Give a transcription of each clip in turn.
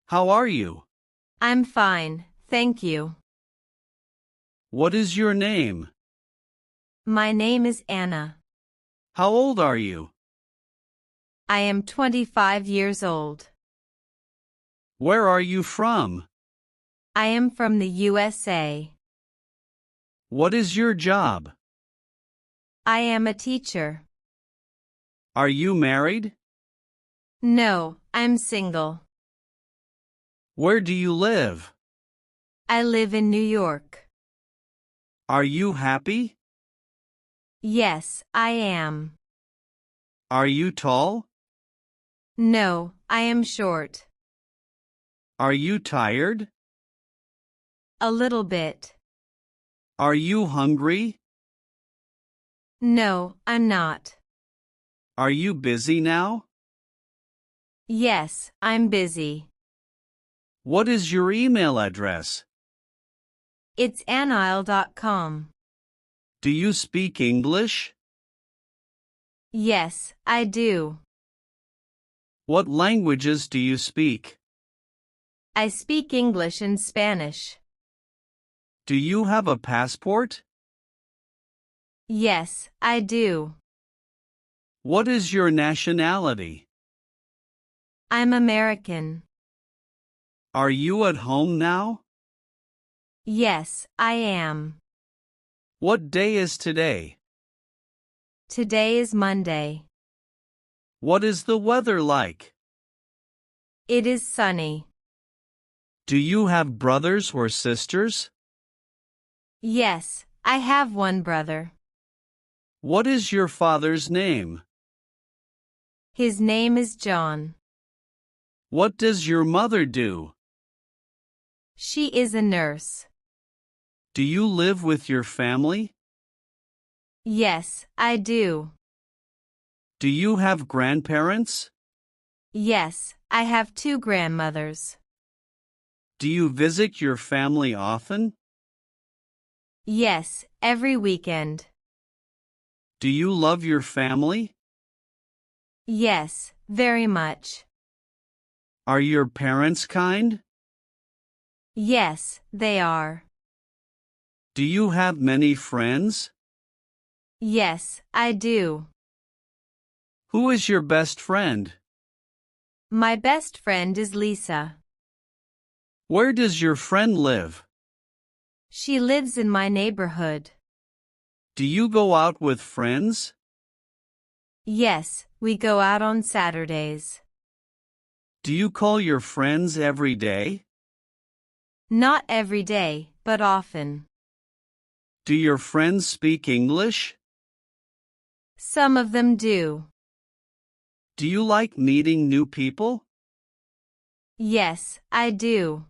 How are you? I'm fine, thank you. What is your name? My name is Anna. How old are you? I am 25 years old. Where are you from? I am from the USA. What is your job? I am a teacher. Are you married? No, I'm single. Where do you live? I live in New York. Are you happy? Yes, I am. Are you tall? No, I am short. Are you tired? A little bit. Are you hungry? No, I'm not. Are you busy now? Yes, I'm busy. What is your email address? It's anile.com. Do you speak English? Yes, I do. What languages do you speak? I speak English and Spanish. Do you have a passport? Yes, I do. What is your nationality? I'm American. Are you at home now? Yes, I am. What day is today? Today is Monday. What is the weather like? It is sunny. Do you have brothers or sisters? Yes, I have one brother. What is your father's name? His name is John. What does your mother do? She is a nurse. Do you live with your family? Yes, I do. Do you have grandparents? Yes, I have two grandmothers. Do you visit your family often? Yes, every weekend. Do you love your family? Yes, very much. Are your parents kind? Yes, they are. Do you have many friends? Yes, I do. Who is your best friend? My best friend is Lisa. Where does your friend live? She lives in my neighborhood. Do you go out with friends? Yes, we go out on Saturdays. Do you call your friends every day? Not every day, but often. Do your friends speak English? Some of them do. Do you like meeting new people? Yes, I do.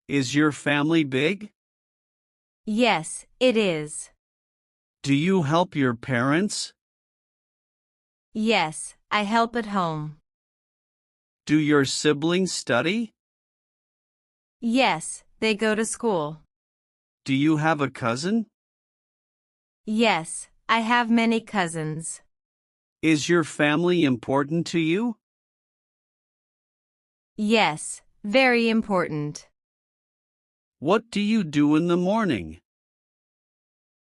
Is your family big? Yes, it is. Do you help your parents? Yes, I help at home. Do your siblings study? Yes, they go to school. Do you have a cousin? Yes, I have many cousins. Is your family important to you? Yes, very important. What do you do in the morning?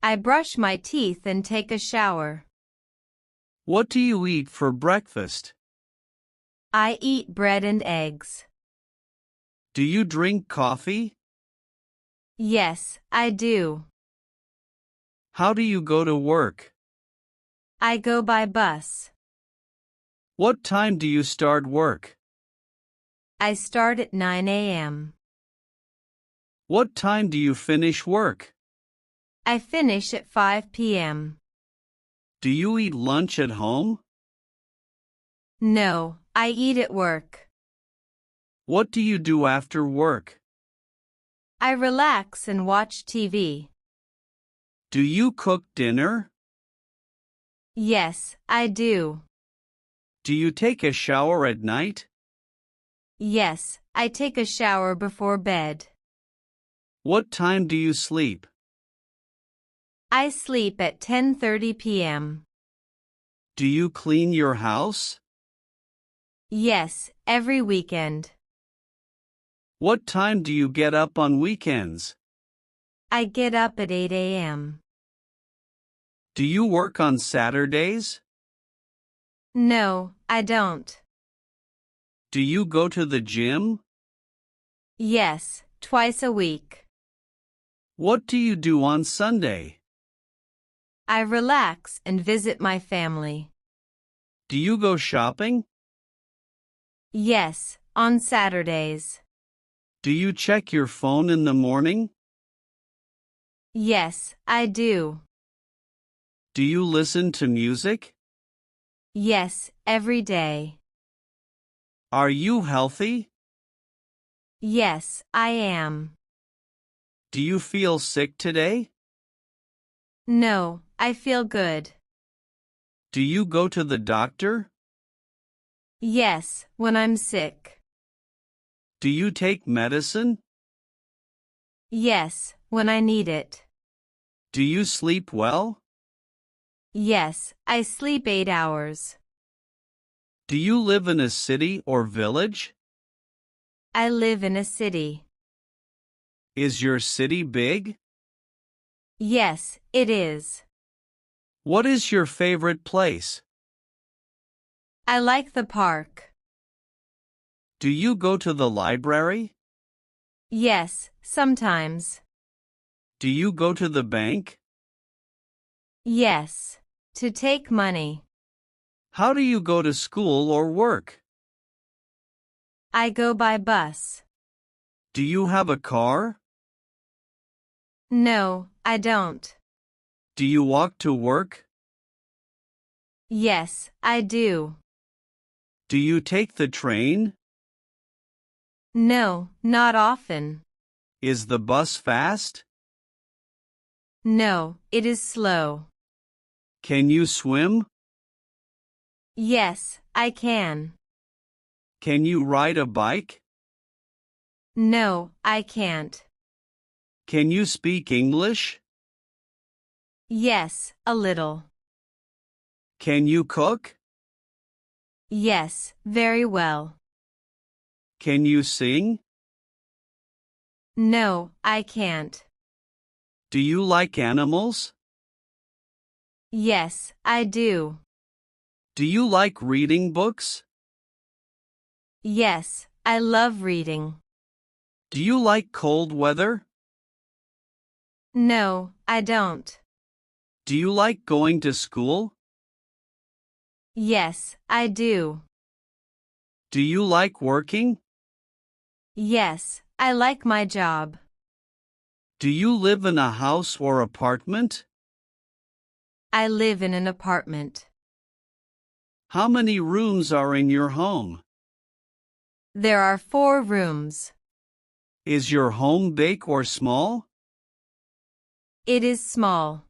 I brush my teeth and take a shower. What do you eat for breakfast? I eat bread and eggs. Do you drink coffee? Yes, I do. How do you go to work? I go by bus. What time do you start work? I start at 9 a.m. What time do you finish work? I finish at 5 p.m. Do you eat lunch at home? No, I eat at work. What do you do after work? I relax and watch TV. Do you cook dinner? Yes, I do. Do you take a shower at night? Yes, I take a shower before bed. What time do you sleep? I sleep at 10:30 p.m. Do you clean your house? Yes, every weekend. What time do you get up on weekends? I get up at 8 a.m. Do you work on Saturdays? No, I don't. Do you go to the gym? Yes, twice a week. What do you do on Sunday? I relax and visit my family. Do you go shopping? Yes, on Saturdays. Do you check your phone in the morning? Yes, I do. Do you listen to music? Yes, every day. Are you healthy? Yes, I am. Do you feel sick today? No, I feel good. Do you go to the doctor? Yes, when I'm sick. Do you take medicine? Yes, when I need it. Do you sleep well? Yes, I sleep 8 hours. Do you live in a city or village? I live in a city. Is your city big? Yes, it is. What is your favorite place? I like the park. Do you go to the library? Yes, sometimes. Do you go to the bank? Yes, to take money. How do you go to school or work? I go by bus. Do you have a car? No, I don't. Do you walk to work? Yes, I do. Do you take the train? No, not often. Is the bus fast? No, it is slow. Can you swim? Yes, I can. Can you ride a bike? No, I can't. Can you speak English? Yes, a little. Can you cook? Yes, very well. Can you sing? No, I can't. Do you like animals? Yes, I do. Do you like reading books? Yes, I love reading. Do you like cold weather? No, I don't. Do you like going to school? Yes, I do. Do you like working? Yes, I like my job. Do you live in a house or apartment? I live in an apartment. How many rooms are in your home? There are 4 rooms. Is your home big or small? It is small.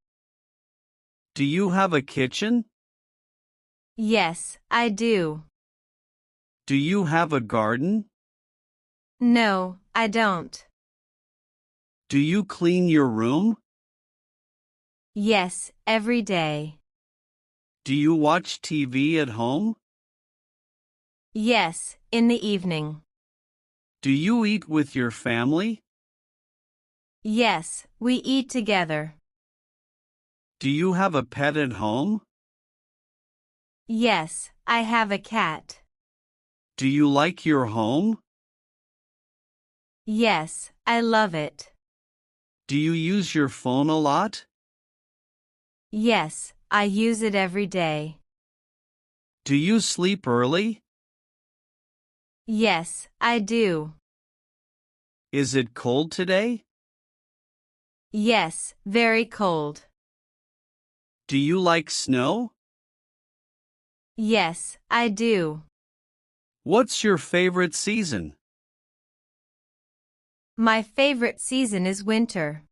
Do you have a kitchen? Yes, I do. Do you have a garden? No, I don't. Do you clean your room? Yes, every day. Do you watch TV at home? Yes, in the evening. Do you eat with your family? Yes, we eat together. Do you have a pet at home? Yes, I have a cat. Do you like your home? Yes, I love it. Do you use your phone a lot? Yes, I use it every day. Do you sleep early? Yes, I do. Is it cold today? Yes, very cold. Do you like snow? Yes, I do. What's your favorite season? My favorite season is winter.